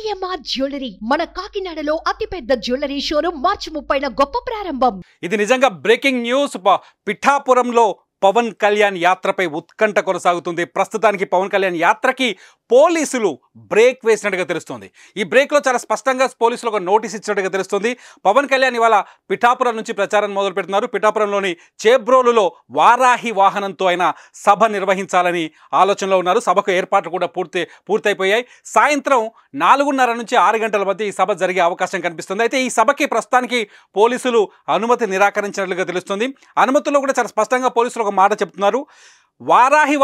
CMR jewellery మన కాకినాడలో అతిపెద్ద జ్యువెలరీ షోరూమ్ మార్చి 30న గొప్ప ప్రారంభం. ఇది నిజంగా బ్రేకింగ్ న్యూస్. పిఠాపురంలో పవన్ కళ్యాణ్ యాత్రపై ఉత్కంఠ కొనసాగుతుంది. ప్రస్తుతానికి పవన్ కళ్యాణ్ యాత్రకి పోలీసులు బ్రేక్ వేసినట్టుగా తెలుస్తుంది. ఈ బ్రేక్లో చాలా స్పష్టంగా పోలీసులు ఒక నోటీస్ ఇచ్చినట్టుగా తెలుస్తుంది. పవన్ కళ్యాణ్ ఇవాళ పిఠాపురం నుంచి ప్రచారం మొదలు పెడుతున్నారు. పిఠాపురంలోని చేబ్రోలులో వారాహి వాహనంతో ఆయన సభ నిర్వహించాలని ఆలోచనలో ఉన్నారు. సభకు ఏర్పాట్లు కూడా పూర్తయిపోయాయి. సాయంత్రం 4:30 నుంచి 6 గంటల మధ్య ఈ సభ జరిగే అవకాశం కనిపిస్తుంది. అయితే ఈ సభకి ప్రస్తుతానికి పోలీసులు అనుమతి నిరాకరించినట్లుగా తెలుస్తుంది. అనుమతుల్లో కూడా చాలా స్పష్టంగా పోలీసులు ఒక మాట చెప్తున్నారు. వారాహి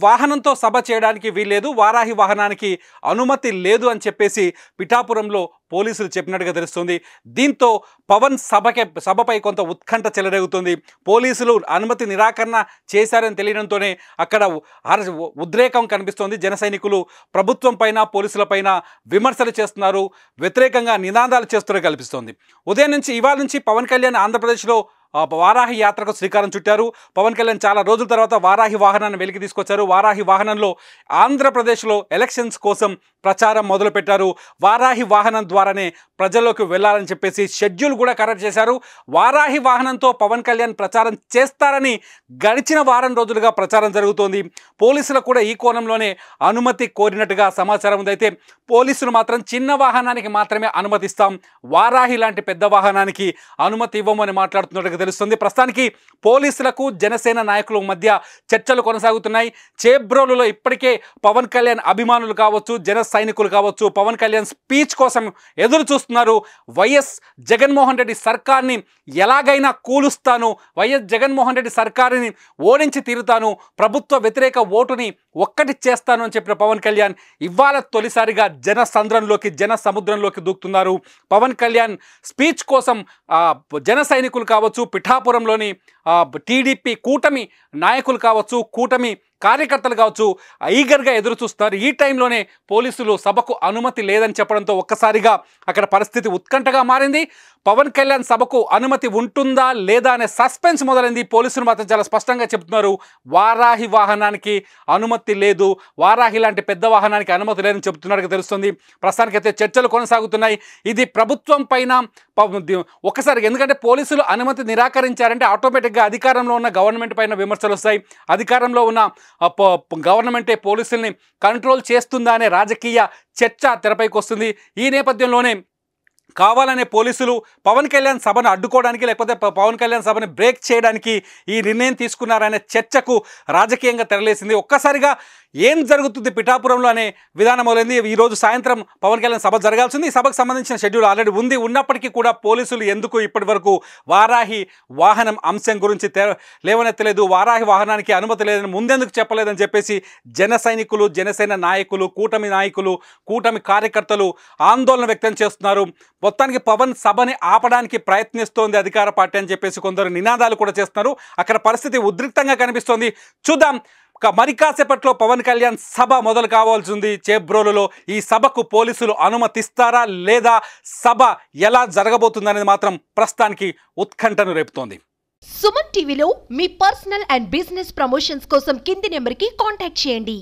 వాహనంతో సభ చేయడానికి వీల్లేదు, వారాహి వాహనానికి అనుమతి లేదు అని చెప్పేసి పిఠాపురంలో పోలీసులు చెప్పినట్టుగా తెలుస్తుంది. దీంతో పవన్ సభపై కొంత ఉత్కంఠ చెలరేగుతుంది. పోలీసులు అనుమతి నిరాకరణ చేశారని తెలియడంతోనే అక్కడ ఉద్రేకం కనిపిస్తోంది. జన సైనికులు ప్రభుత్వం పైన పోలీసుల పైన విమర్శలు చేస్తున్నారు, వ్యతిరేకంగా నినాదాలు చేస్తున్నట్టు కనిపిస్తోంది. ఉదయం నుంచి ఇవాళ నుంచి పవన్ కళ్యాణ్ ఆంధ్రప్రదేశ్లో వారాహి యాత్రకు శ్రీకారం చుట్టారు. పవన్ కళ్యాణ్ చాలా రోజుల తర్వాత వారాహి వాహనాన్ని వెలికి తీసుకొచ్చారు. వారాహి వాహనంలో ఆంధ్రప్రదేశ్లో ఎలక్షన్స్ కోసం ప్రచారం మొదలుపెట్టారు. వారాహి వాహనం ద్వారానే ప్రజల్లోకి వెళ్ళాలని చెప్పేసి షెడ్యూల్ కూడా ఖరారు చేశారు. వారాహి వాహనంతో పవన్ కళ్యాణ్ ప్రచారం చేస్తారని గడిచిన వారం రోజులుగా ప్రచారం జరుగుతోంది. పోలీసులు కూడా ఈ కోణంలోనే అనుమతి కోరినట్టుగా సమాచారం ఉంది. అయితే పోలీసులు మాత్రం చిన్న వాహనానికి మాత్రమే అనుమతిస్తాం, వారాహి లాంటి పెద్ద వాహనానికి అనుమతి ఇవ్వమని మాట్లాడుతున్నట్టుగా తెలుస్తుంది. ప్రస్తుతానికి పోలీసులకు జనసేన నాయకుల మధ్య చర్చలు కొనసాగుతున్నాయి. చేబ్రోలులో ఇప్పటికే పవన్ కళ్యాణ్ అభిమానులు కావచ్చు, జన సైనికులు కావచ్చు, పవన్ కళ్యాణ్ స్పీచ్ కోసం ఎదురు చూస్తున్నారు. వైఎస్ జగన్మోహన్ రెడ్డి సర్కార్ని ఎలాగైనా కూలుస్తాను, వైఎస్ జగన్మోహన్ రెడ్డి సర్కారుని ఓడించి తీరుతాను, ప్రభుత్వ వ్యతిరేక ఓటుని ఒక్కటి చేస్తాను అని చెప్పిన పవన్ కళ్యాణ్ ఇవాళ తొలిసారిగా జన సముద్రంలోకి దూకుతున్నారు. పవన్ కళ్యాణ్ స్పీచ్ కోసం జన సైనికులు కావచ్చు, పిఠాపురంలోని టీడీపీ కూటమి నాయకులు కావచ్చు, కూటమి కార్యకర్తలు కావచ్చు ఈగర్గా ఎదురు చూస్తున్నారు. ఈ టైంలోనే పోలీసులు సభకు అనుమతి లేదని చెప్పడంతో ఒక్కసారిగా అక్కడ పరిస్థితి ఉత్కంఠగా మారింది. పవన్ కళ్యాణ్ సభకు అనుమతి ఉంటుందా లేదా అనే సస్పెన్స్ మొదలైంది. పోలీసులు మాత్రం చాలా స్పష్టంగా చెప్తున్నారు, వారాహి వాహనానికి అనుమతి లేదు, వారాహి లాంటి పెద్ద వాహనానికి అనుమతి లేదని చెబుతున్నట్టుగా తెలుస్తుంది. ప్రస్తుతానికైతే చర్చలు కొనసాగుతున్నాయి. ఇది ప్రభుత్వం పైన ఒకసారి, ఎందుకంటే పోలీసులు అనుమతి నిరాకరించారంటే ఆటోమేటిక్గా అధికారంలో ఉన్న గవర్నమెంట్ పైన విమర్శలు వస్తాయి. అధికారంలో ఉన్న గవర్నమెంటే పోలీసుల్ని కంట్రోల్ చేస్తుందా అనే రాజకీయ చర్చ తెరపైకి వస్తుంది. ఈ నేపథ్యంలోనే కావాలనే పోలీసులు పవన్ కళ్యాణ్ సభను అడ్డుకోవడానికి లేకపోతే పవన్ కళ్యాణ్ సభని బ్రేక్ చేయడానికి ఈ నిర్ణయం తీసుకున్నారనే చర్చకు రాజకీయంగా తెరలేసింది. ఒక్కసారిగా ఏం జరుగుతుంది పిఠాపురంలో అనే విధానం మొదలైంది. ఈరోజు సాయంత్రం పవన్ కళ్యాణ్ సభ జరగాల్సింది. ఈ సభకు సంబంధించిన షెడ్యూల్ ఆల్రెడీ ఉన్నప్పటికీ కూడా పోలీసులు ఎందుకు ఇప్పటి వరకు వారాహి వాహనం అంశం గురించి లేవనెత్తలేదు, వారాహి వాహనానికి అనుమతి లేదని ముందెందుకు చెప్పలేదని చెప్పేసి జన సైనికులు, జనసేన నాయకులు, కూటమి నాయకులు, కూటమి కార్యకర్తలు ఆందోళన వ్యక్తం చేస్తున్నారు. మొత్తానికి పవన్ సభని ఆపడానికి ప్రయత్నిస్తోంది అధికార పార్టీ అని చెప్పేసి కొందరు నినాదాలు కూడా చేస్తున్నారు. అక్కడ పరిస్థితి ఉద్రిక్తంగా కనిపిస్తోంది. చూద్దాం, మరి కాసేపట్లో పవన్ కళ్యాణ్ సభ మొదలు కావాల్సి ఉంది చేబ్రోలులో. ఈ సభకు పోలీసులు అనుమతిస్తారా లేదా, సభ ఎలా జరగబోతుందనేది మాత్రం ప్రస్తుతానికి ఉత్కంఠను రేపుతోంది. సుమన్ టీవీలో మీ పర్సనల్ అండ్ బిజినెస్ ప్రమోషన్స్ కోసం కింది నెంబర్కి కాంటాక్ట్ చేయండి.